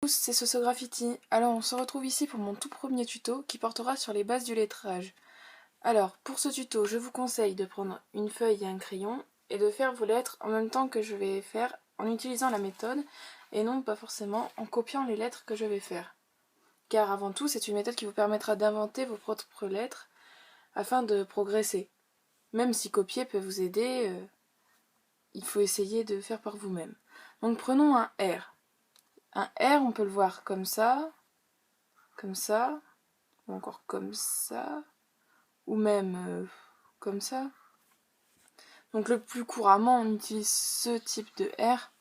tous, c'est SosoGraffiti. Alors on se retrouve ici pour mon tout premier tuto qui portera sur les bases du lettrage. Alors pour ce tuto, je vous conseille de prendre une feuille et un crayon et de faire vos lettres en même temps que je vais faire en utilisant la méthode et non pas forcément en copiant les lettres que je vais faire. Car avant tout, c'est une méthode qui vous permettra d'inventer vos propres lettres afin de progresser. Même si copier peut vous aider, il faut essayer de faire par vous-même. Donc prenons un R. Un R, on peut le voir comme ça, ou encore comme ça, ou même comme ça. Donc le plus couramment, on utilise ce type de R.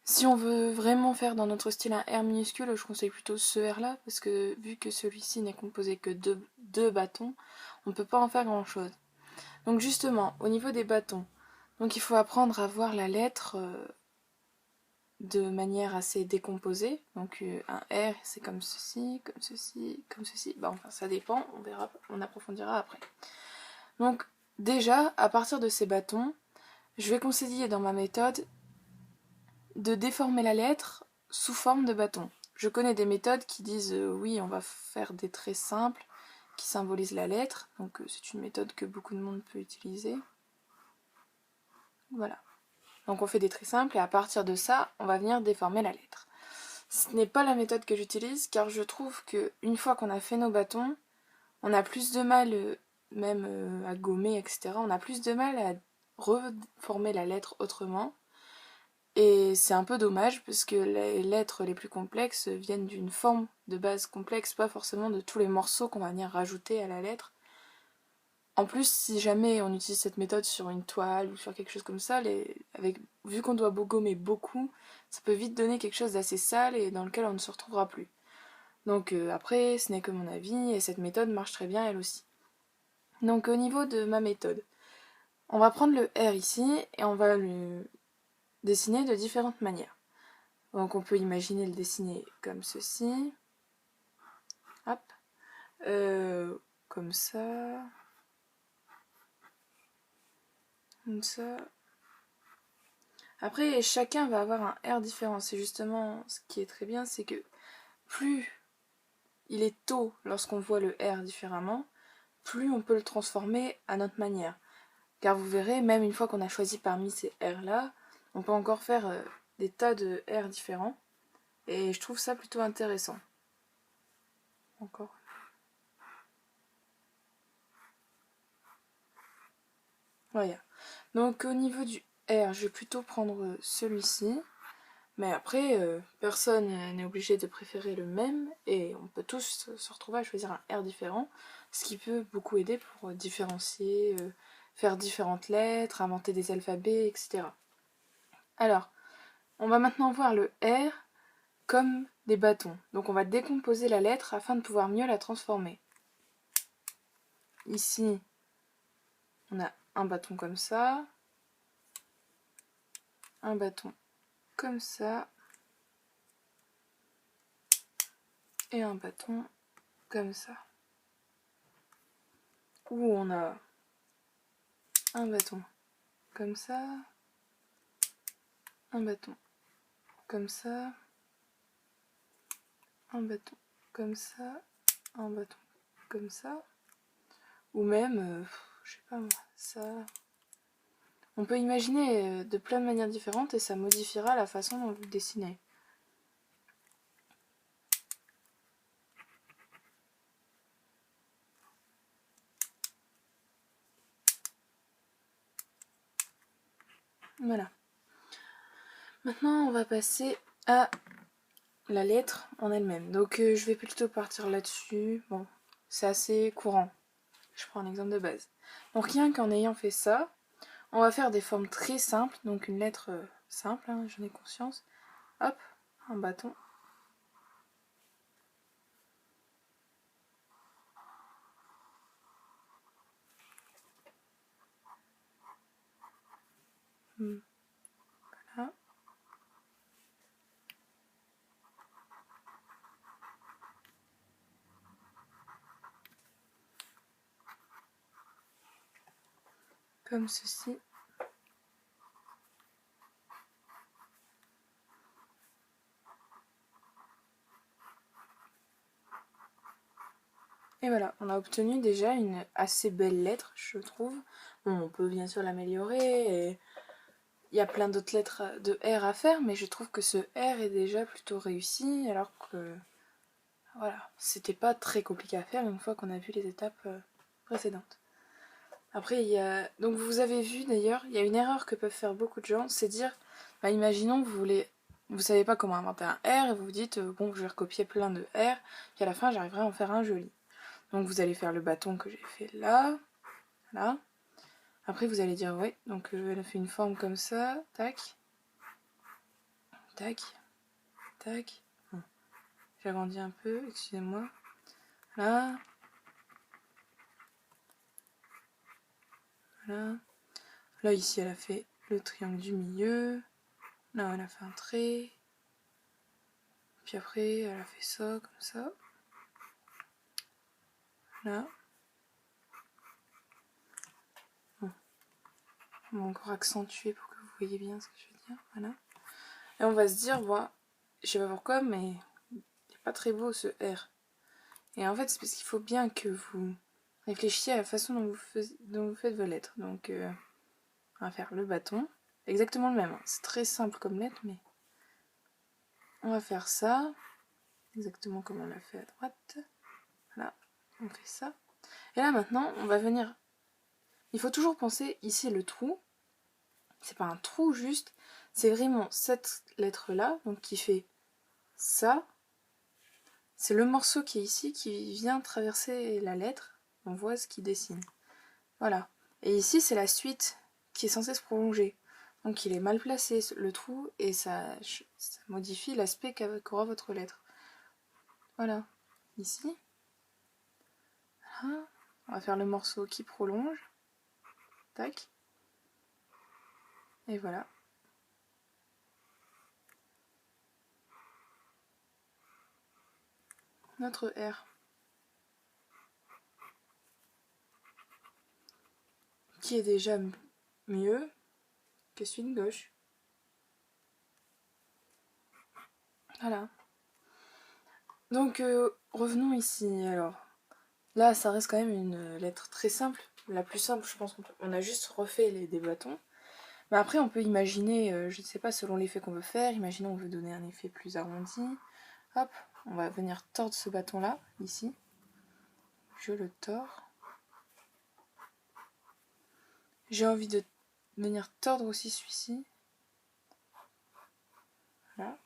Si on veut vraiment faire dans notre style un R minuscule, je conseille plutôt ce R-là, parce que vu que celui-ci n'est composé que de deux bâtons, on ne peut pas en faire grand-chose. Donc justement, au niveau des bâtons, donc il faut apprendre à voir la lettre de manière assez décomposée. Donc un R, c'est comme ceci, comme ceci, comme ceci. Bah, enfin, ça dépend, on verra, on approfondira après. Donc déjà, à partir de ces bâtons, je vais conseiller dans ma méthode de déformer la lettre sous forme de bâton. Je connais des méthodes qui disent oui, on va faire des traits simples qui symbolisent la lettre. Donc c'est une méthode que beaucoup de monde peut utiliser. Voilà. Donc on fait des traits simples et à partir de ça, on va venir déformer la lettre. Ce n'est pas la méthode que j'utilise car je trouve que une fois qu'on a fait nos bâtons, on a plus de mal, même à gommer, etc. On a plus de mal à reformer la lettre autrement. Et c'est un peu dommage parce que les lettres les plus complexes viennent d'une forme de base complexe, pas forcément de tous les morceaux qu'on va venir rajouter à la lettre. En plus, si jamais on utilise cette méthode sur une toile ou sur quelque chose comme ça, vu qu'on doit gommer beaucoup, ça peut vite donner quelque chose d'assez sale et dans lequel on ne se retrouvera plus. Donc après, ce n'est que mon avis et cette méthode marche très bien elle aussi. Donc au niveau de ma méthode, on va prendre le R ici et on va le dessiner de différentes manières. Donc on peut imaginer le dessiner comme ceci, hop, comme ça, comme ça. Après, chacun va avoir un R différent. C'est justement ce qui est très bien, c'est que plus il est tôt lorsqu'on voit le R différemment, plus on peut le transformer à notre manière. Car vous verrez, même une fois qu'on a choisi parmi ces R-là, on peut encore faire des tas de R différents. Et je trouve ça plutôt intéressant. Encore. Voilà. Donc au niveau du R, je vais plutôt prendre celui-ci. Mais après, personne n'est obligé de préférer le même et on peut tous se retrouver à choisir un R différent, ce qui peut beaucoup aider pour différencier, faire différentes lettres, inventer des alphabets, etc. Alors, on va maintenant voir le R comme des bâtons. Donc on va décomposer la lettre afin de pouvoir mieux la transformer. Ici, on a un bâton comme ça, un bâton comme ça, et un bâton comme ça. Où on a un bâton comme ça, un bâton comme ça, un bâton comme ça, un bâton comme ça, ou même, je sais pas moi, ça. On peut imaginer de plein de manières différentes et ça modifiera la façon dont vous dessinez. Voilà. Maintenant, on va passer à la lettre en elle-même. Donc, je vais plutôt partir là-dessus. Bon, c'est assez courant. Je prends un exemple de base. Donc, rien qu'en ayant fait ça, on va faire des formes très simples. Donc, une lettre simple, hein, j'en ai conscience. Hop, un bâton. Voilà. Comme ceci. Et voilà, on a obtenu déjà une assez belle lettre, je trouve. Bon, on peut bien sûr l'améliorer, et il y a plein d'autres lettres de R à faire, mais je trouve que ce R est déjà plutôt réussi, alors que voilà, c'était pas très compliqué à faire une fois qu'on a vu les étapes précédentes. Après, il y a... Donc vous avez vu d'ailleurs, il y a une erreur que peuvent faire beaucoup de gens, c'est dire, bah, imaginons que vous savez pas comment inventer un R, et vous vous dites, bon, je vais recopier plein de R, puis à la fin, j'arriverai à en faire un joli. Donc vous allez faire le bâton que j'ai fait là, là. Après, vous allez dire, ouais, donc elle a fait une forme comme ça, tac, tac, tac. Bon, j'agrandis un peu, excusez-moi. Là, voilà. Là, ici, elle a fait le triangle du milieu. Là, elle a fait un trait. Puis après, elle a fait ça, comme ça. Là. Bon. On va encore accentuer pour que vous voyez bien ce que je veux dire. Voilà. Et on va se dire, bon, je sais pas pourquoi, mais il n'est pas très beau ce R. Et en fait, c'est parce qu'il faut bien que vous réfléchissiez à la façon dont vous faites vos lettres. Donc, on va faire le bâton. Exactement le même. C'est très simple comme lettre, mais on va faire ça. Exactement comme on l'a fait à droite. Voilà, on fait ça. Et là maintenant, on va venir... Il faut toujours penser ici le trou. C'est pas un trou juste, c'est vraiment cette lettre-là, donc qui fait ça. C'est le morceau qui est ici qui vient traverser la lettre. On voit ce qui dessine. Voilà. Et ici, c'est la suite qui est censée se prolonger. Donc il est mal placé, le trou, et ça modifie l'aspect qu'aura votre lettre. Voilà. Ici. Voilà. On va faire le morceau qui prolonge. Tac. Et voilà. Notre R. Qui est déjà mieux que celui de gauche. Voilà. Donc revenons ici. Alors là, ça reste quand même une lettre très simple. La plus simple, je pense qu'on a juste refait des bâtons. Mais après, on peut imaginer, je ne sais pas, selon l'effet qu'on veut faire. Imaginons on veut donner un effet plus arrondi. Hop, on va venir tordre ce bâton-là, ici. Je le tords. J'ai envie de venir tordre aussi celui-ci. Voilà.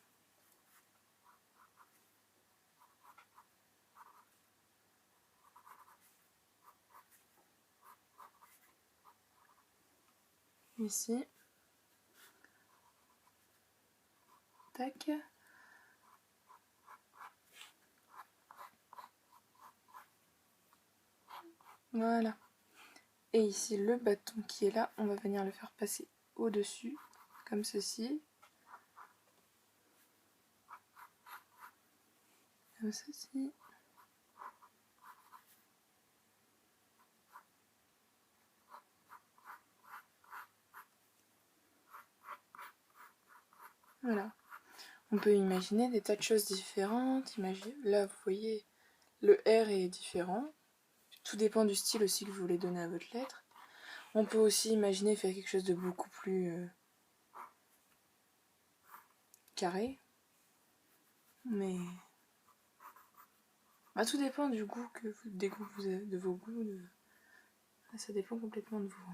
Ici. Tac. Voilà. Et ici, le bâton qui est là, on va venir le faire passer au-dessus, comme ceci. Comme ceci. Voilà. On peut imaginer des tas de choses différentes. Là, vous voyez, le R est différent. Tout dépend du style aussi que vous voulez donner à votre lettre. On peut aussi imaginer faire quelque chose de beaucoup plus carré. Mais bah, tout dépend du goût des goûts que vous avez, de vos goûts. Ça dépend complètement de vous.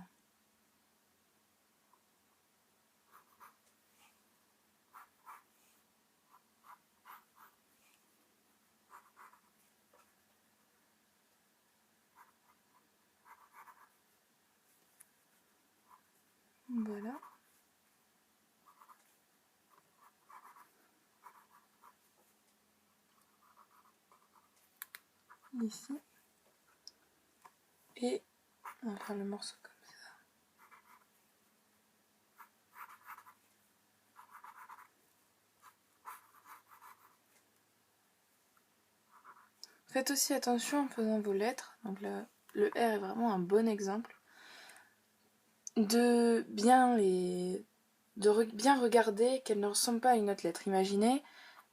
Voilà. Ici. Et on va faire le morceau comme ça. Faites aussi attention en faisant vos lettres. Donc là, le R est vraiment un bon exemple. De bien bien regarder qu'elles ne ressemblent pas à une autre lettre. Imaginez,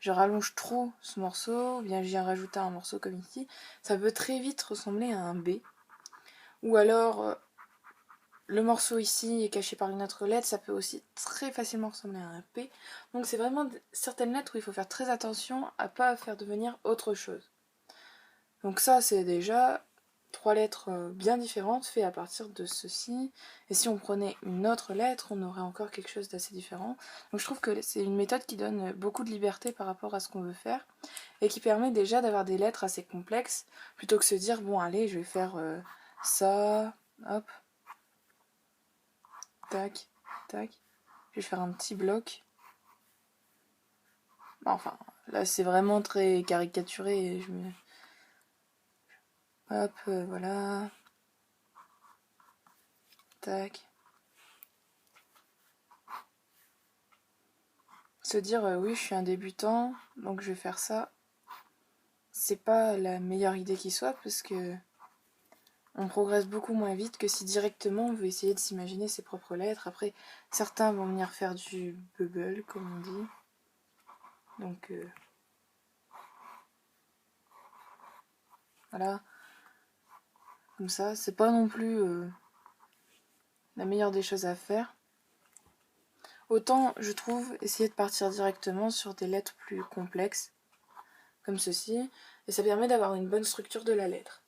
je rallonge trop ce morceau, ou bien je viens rajouter un morceau comme ici, ça peut très vite ressembler à un B. Ou alors, le morceau ici est caché par une autre lettre, ça peut aussi très facilement ressembler à un P. Donc c'est vraiment certaines lettres où il faut faire très attention à ne pas faire devenir autre chose. Donc ça c'est déjà 3 lettres bien différentes faites à partir de ceci. Et si on prenait une autre lettre, on aurait encore quelque chose d'assez différent. Donc je trouve que c'est une méthode qui donne beaucoup de liberté par rapport à ce qu'on veut faire. Et qui permet déjà d'avoir des lettres assez complexes, plutôt que se dire, bon allez, je vais faire ça, hop, tac, tac. Je vais faire un petit bloc. Enfin, là c'est vraiment très caricaturé. Hop, voilà. Tac. Se dire, oui, je suis un débutant, donc je vais faire ça. C'est pas la meilleure idée qui soit, parce que on progresse beaucoup moins vite que si directement on veut essayer de s'imaginer ses propres lettres. Après, certains vont venir faire du bubble, comme on dit. Donc, voilà. Comme ça, c'est pas non plus la meilleure des choses à faire. Autant, je trouve, essayer de partir directement sur des lettres plus complexes, comme ceci, et ça permet d'avoir une bonne structure de la lettre.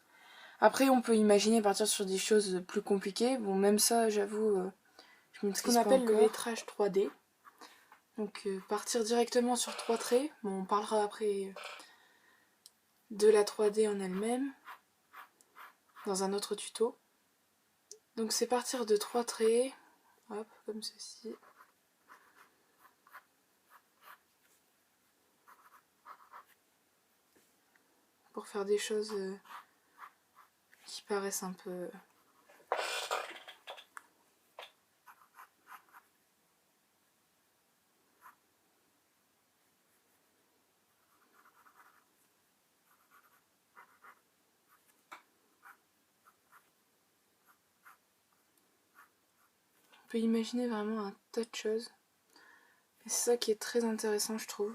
Après, on peut imaginer partir sur des choses plus compliquées. Bon, même ça, j'avoue, je maîtrise pas encore. Ce qu'on appelle le lettrage 3D. Donc, partir directement sur 3 traits. Bon, on parlera après de la 3D en elle-même, dans un autre tuto. Donc, c'est partir de 3 traits, hop, comme ceci. Pour faire des choses qui paraissent un peu... On peut imaginer vraiment un tas de choses. Et c'est ça qui est très intéressant, je trouve.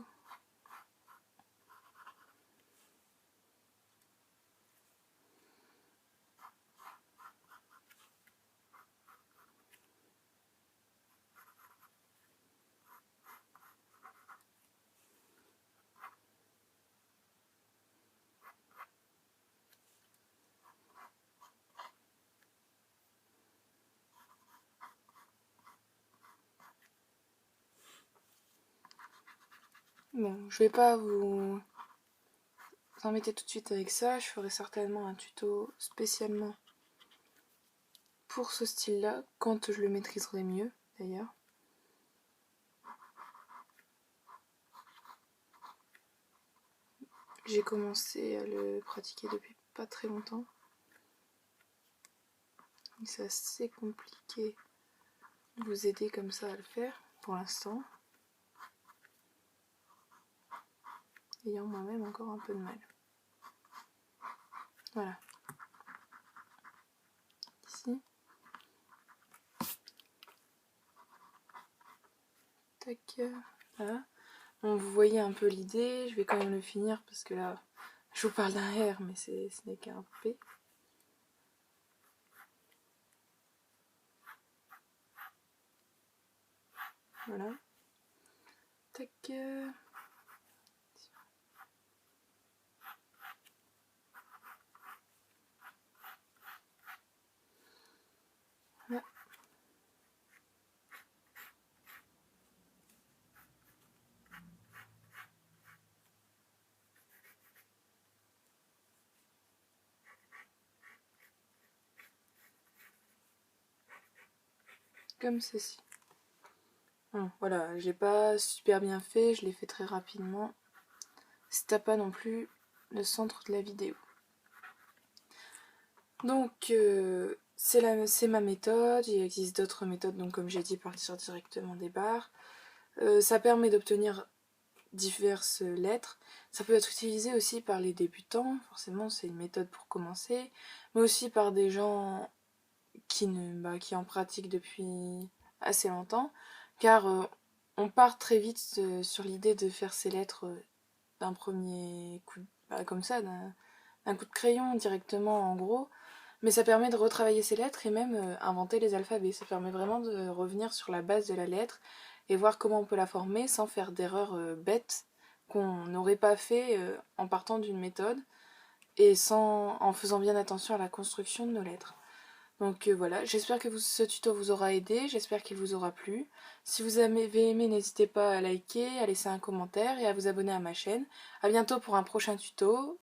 Bon, je vais pas vous embêter tout de suite avec ça. Je ferai certainement un tuto spécialement pour ce style-là, quand je le maîtriserai mieux, d'ailleurs. J'ai commencé à le pratiquer depuis pas très longtemps. C'est assez compliqué de vous aider comme ça à le faire, pour l'instant. Ayant moi-même encore un peu de mal. Voilà. Ici. Tac. Voilà. Bon, vous voyez un peu l'idée. Je vais quand même le finir parce que là, je vous parle d'un R, mais ce n'est qu'un P. Voilà. Tac. Voilà. Comme ceci. Bon, voilà, j'ai pas super bien fait, je l'ai fait très rapidement. C'était pas non plus le centre de la vidéo. Donc, c'est ma méthode. Il existe d'autres méthodes, donc comme j'ai dit, partir directement des barres. Ça permet d'obtenir diverses lettres. Ça peut être utilisé aussi par les débutants, forcément c'est une méthode pour commencer, mais aussi par des gens qui en pratiquent depuis assez longtemps, car on part très vite sur l'idée de faire ces lettres d'un premier coup, comme ça, d'un coup de crayon directement en gros, mais ça permet de retravailler ces lettres et même inventer les alphabets. Ça permet vraiment de revenir sur la base de la lettre et voir comment on peut la former sans faire d'erreurs bêtes qu'on n'aurait pas fait en partant d'une méthode et en faisant bien attention à la construction de nos lettres. Donc voilà, j'espère que ce tuto vous aura aidé, j'espère qu'il vous aura plu. Si vous avez aimé, n'hésitez pas à liker, à laisser un commentaire et à vous abonner à ma chaîne. A bientôt pour un prochain tuto.